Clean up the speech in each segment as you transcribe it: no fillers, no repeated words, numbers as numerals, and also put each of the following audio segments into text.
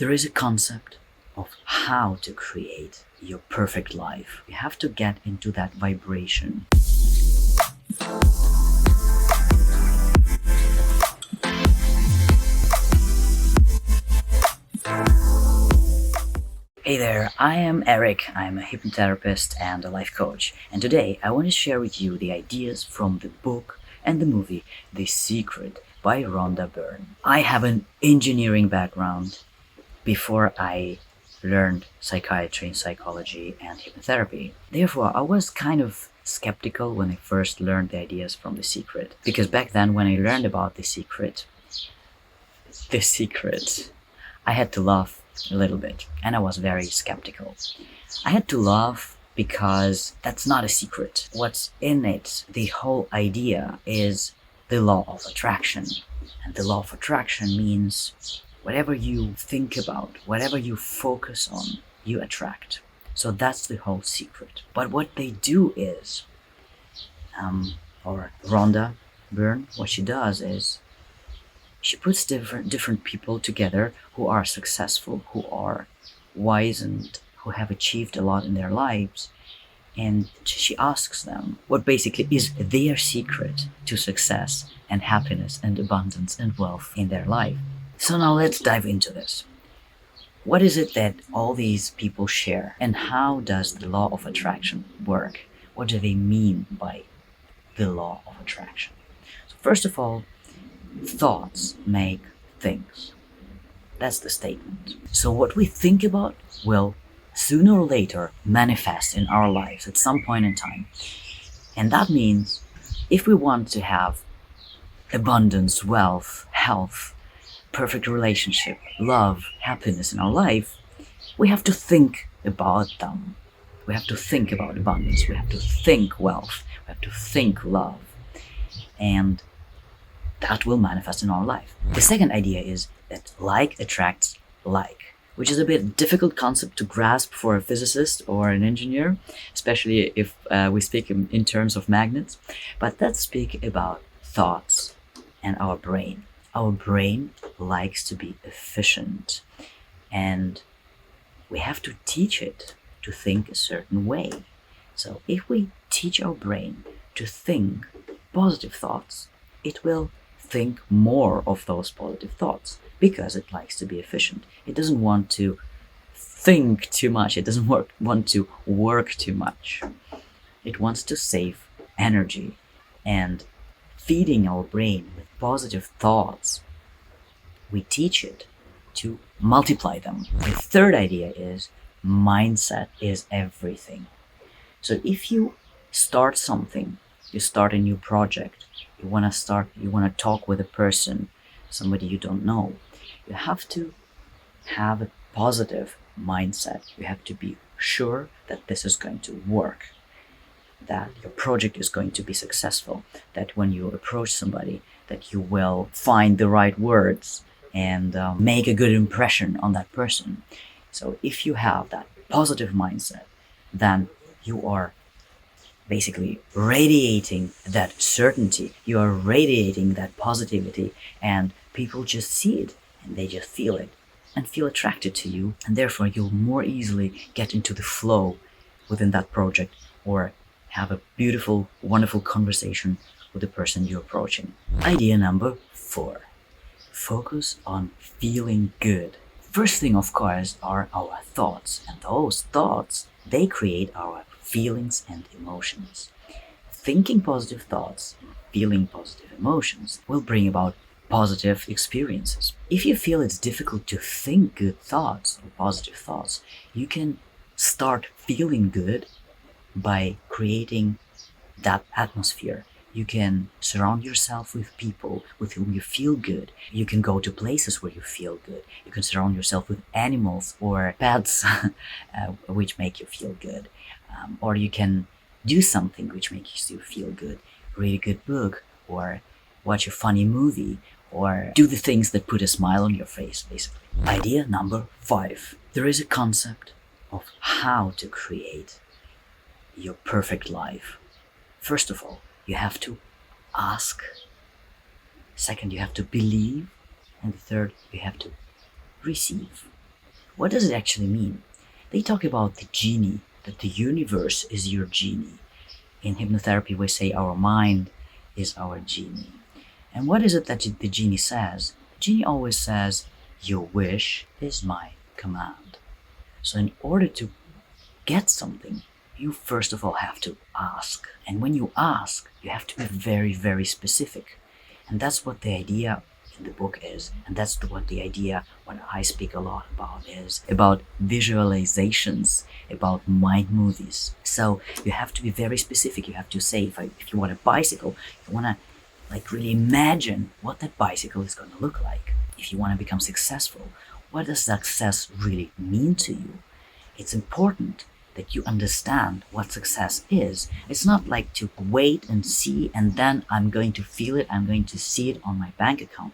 There is a concept of how to create your perfect life. You have to get into that vibration. Hey there, I am Eric. I'm a hypnotherapist and a life coach. And today I want to share with you the ideas from the book and the movie The Secret by Rhonda Byrne. I have an engineering background before I learned psychiatry and psychology and hypnotherapy. Therefore, I was kind of skeptical when I first learned the ideas from The Secret. Because back then when I learned about The Secret, I had to laugh a little bit, and I was very skeptical. I had to laugh because that's not a secret. What's in it, the whole idea, is the law of attraction. And the law of attraction means whatever you think about, whatever you focus on, you attract. So that's the whole secret. But what they do is, or Rhonda Byrne, what she does is, she puts different people together who are successful, who are wise, and who have achieved a lot in their lives. And she asks them what basically is their secret to success and happiness and abundance and wealth in their life. So now let's dive into this. What is it that all these people share, and how does the law of attraction work? What do they mean by the law of attraction? So first of all, thoughts make things. That's the statement. So what we think about will sooner or later manifest in our lives at some point in time. And that means if we want to have abundance, wealth, health, perfect relationship, love, happiness in our life, we have to think about them. We have to think about abundance. We have to think wealth. We have to think love. And that will manifest in our life. The second idea is that like attracts like, which is a bit difficult concept to grasp for a physicist or an engineer, especially if we speak in terms of magnets. But let's speak about thoughts and our brain. Our brain likes to be efficient, and we have to teach it to think a certain way. So if we teach our brain to think positive thoughts, it will think more of those positive thoughts because it likes to be efficient. It doesn't want to think too much. It doesn't want to work too much. It wants to save energy, and feeding our brain with positive thoughts, we teach it to multiply them. The third idea is mindset is everything. So if you start something, you start a new project, you want to talk with a person, somebody you don't know, you have to have a positive mindset. You have to be sure that this is going to work, that your project is going to be successful, that when you approach somebody, that you will find the right words and make a good impression on that person. So if you have that positive mindset, then you are basically radiating that certainty, you are radiating that positivity, and people just see it and they just feel it and feel attracted to you, and therefore you'll more easily get into the flow within that project or have a beautiful, wonderful conversation with the person you're approaching. Idea number 4, focus on feeling good. First thing, of course, are our thoughts, and those thoughts, they create our feelings and emotions. Thinking positive thoughts and feeling positive emotions will bring about positive experiences. If you feel it's difficult to think good thoughts or positive thoughts, you can start feeling good by creating that atmosphere. You can surround yourself with people with whom you feel good. You can go to places where you feel good. You can surround yourself with animals or pets which make you feel good. Or you can do something which makes you feel good. Read a good book, or watch a funny movie, or do the things that put a smile on your face, basically. Idea number 5. There is a concept of how to create your perfect life. First of all, you have to ask. Second, you have to believe. And third, you have to receive. What does it actually mean? They talk about the genie, that the universe is your genie. In hypnotherapy, we say our mind is our genie. And what is it that the genie says? The genie always says, your wish is my command. So in order to get something, you first of all have to ask. And when you ask, you have to be very, very specific. And that's what the idea in the book is. And that's what the idea, what I speak a lot about, is about visualizations, about mind movies. So you have to be very specific. You have to say, if you want a bicycle, you want to really imagine what that bicycle is going to look like. If you want to become successful, what does success really mean to you? It's important that you understand what success is. It's not like to wait and see and then I'm going to feel it, I'm going to see it on my bank account.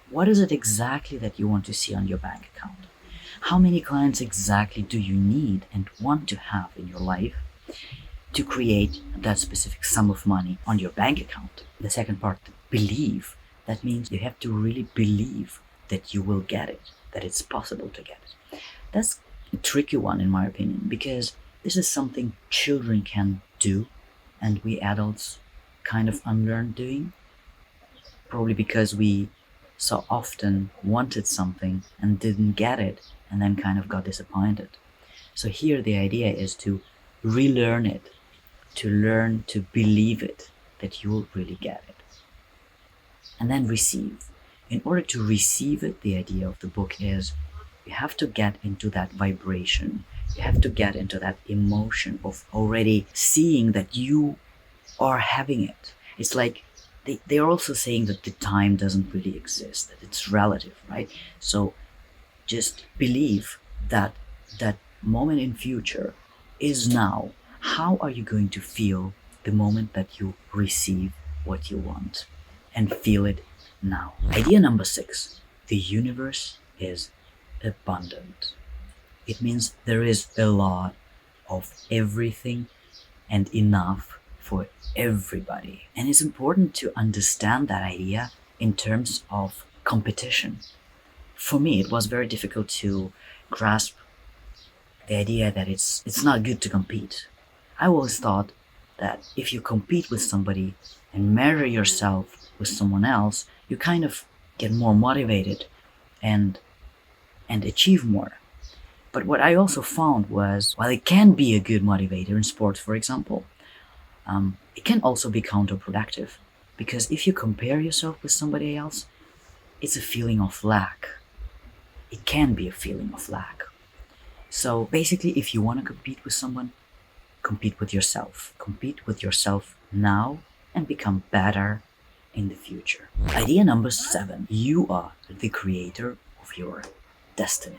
What is it exactly that you want to see on your bank account? How many clients exactly do you need and want to have in your life to create that specific sum of money on your bank account? The second part, believe. That means you have to really believe that you will get it, that it's possible to get it. That's a tricky one in my opinion, because this is something children can do and we adults kind of unlearn doing, probably because we so often wanted something and didn't get it and then kind of got disappointed. So here the idea is to relearn it, to learn to believe it, that you will really get it. And then receive. In order to receive it, the idea of the book is you have to get into that vibration. You have to get into that emotion of already seeing that you are having it. It's like they are also saying that the time doesn't really exist, that it's relative, right? So just believe that that moment in future is now. How are you going to feel the moment that you receive what you want? And feel it now. Idea number 6, the universe is abundant. It means there is a lot of everything and enough for everybody. And it's important to understand that idea in terms of competition. For me, it was very difficult to grasp the idea that it's not good to compete. I always thought that if you compete with somebody and measure yourself with someone else, you kind of get more motivated and achieve more. But what I also found was, while it can be a good motivator in sports, for example, it can also be counterproductive. Because if you compare yourself with somebody else, it's a feeling of lack. It can be a feeling of lack. So basically, if you want to compete with someone, compete with yourself. Compete with yourself now and become better in the future. Idea number 7. You are the creator of your destiny.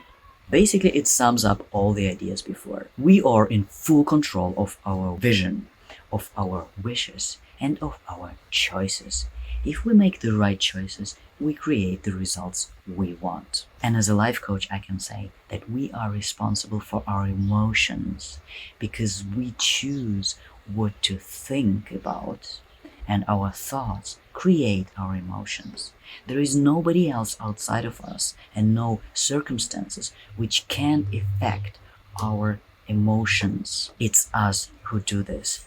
Basically, it sums up all the ideas before. We are in full control of our vision, of our wishes, and of our choices. If we make the right choices, we create the results we want. And as a life coach, I can say that we are responsible for our emotions because we choose what to think about, and our thoughts create our emotions. There is nobody else outside of us and no circumstances which can affect our emotions. It's us who do this,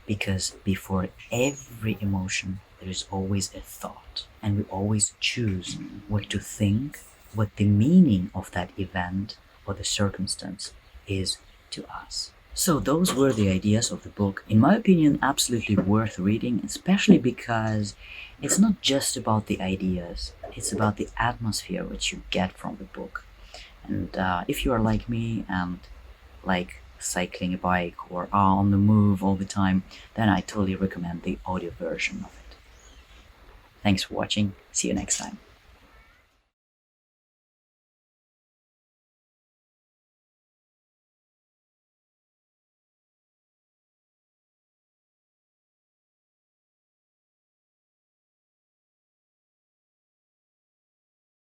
because before every emotion there is always a thought, and we always choose what to think, what the meaning of that event or the circumstance is to us. So those were the ideas of the book. In my opinion, absolutely worth reading, especially because it's not just about the ideas, it's about the atmosphere which you get from the book. And if you are like me and like cycling a bike or are on the move all the time, then I totally recommend the audio version of it. Thanks for watching. See you next time.